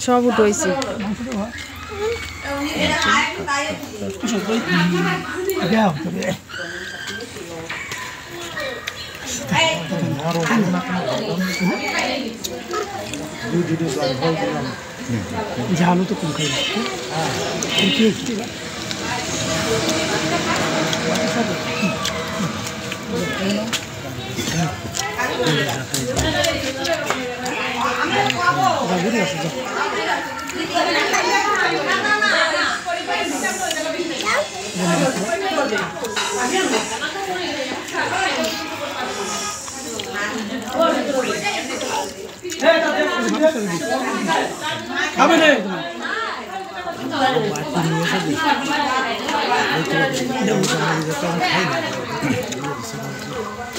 সব উঠেছে झालू तो कम कर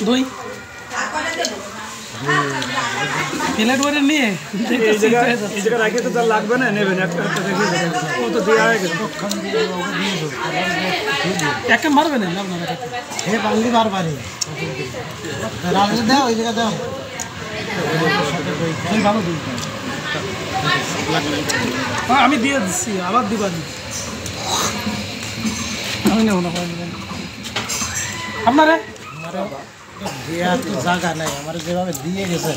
দুই প্লেট ওরে নিয়ে এই জায়গা রাখে তো তার লাগবে না নেবেন একটা রেখে ও তো দেয়া হয়ে গেছে একটা মারবে না আপনারা হে বাংলি মারবানি রাখে দাও এই জায়গা দাও এই ভালো দিই আমি দিয়ে দিচ্ছি আবার দিবানি আমি নেব না আপনারা দেওয়ার তো জায়গা নাই আমার যেভাবে দিয়ে গেছে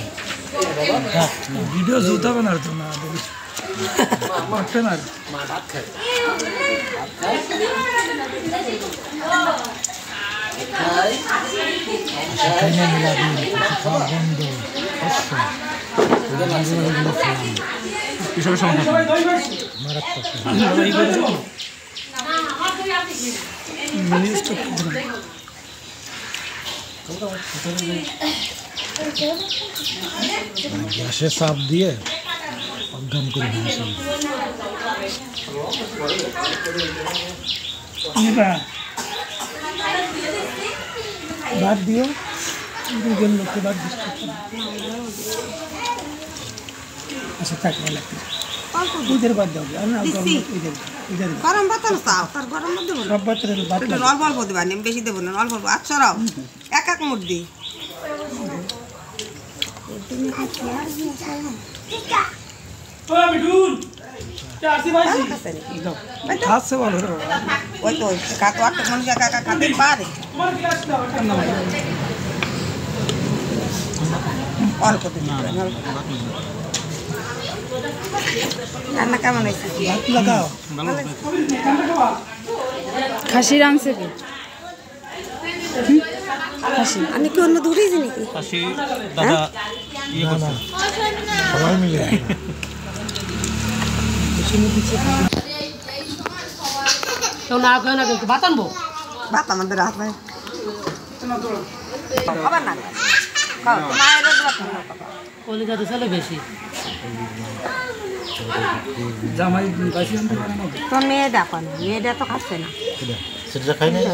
ভিডিও জুত হবে না তো না করতে না কিসের সমস্যা গ্যাসে চাপ দিয়ে অজ্ঞান করে দিয়েছিল বাদ দিও দুজন লোককে বাদ দিচ্ছি আচ্ছা থাক ঈদের বাদ দাও গরম ভাত চাও তার গরম ভাত দেবো সব ভাতের অল্প অল্প দেবা বেশি দেবো না অল্প অল্প আচ্ছা রাও এক এক মুঠ দিই ওই তো খাতো একটা মানুষ একা একা খাতে পারে অল্প রান্না কেমন হয়েছে খাসি রাঁধছে কি খাসি আমি কি অন্য দূরেছি নাকি খাসি দাদা ইয়ে করছে সবাই মিলে কেউ না কেউ না কিন্তু ভাত আনবো ভাত আমাদের হাত নাই খাবার না খাও মায়ের কলিকাতা চলে বেশি জামাই বাসি আনতে পারে না তো মেয়ে দেখো না মেয়েটা তো খাচ্ছে না সেটা খাই নাই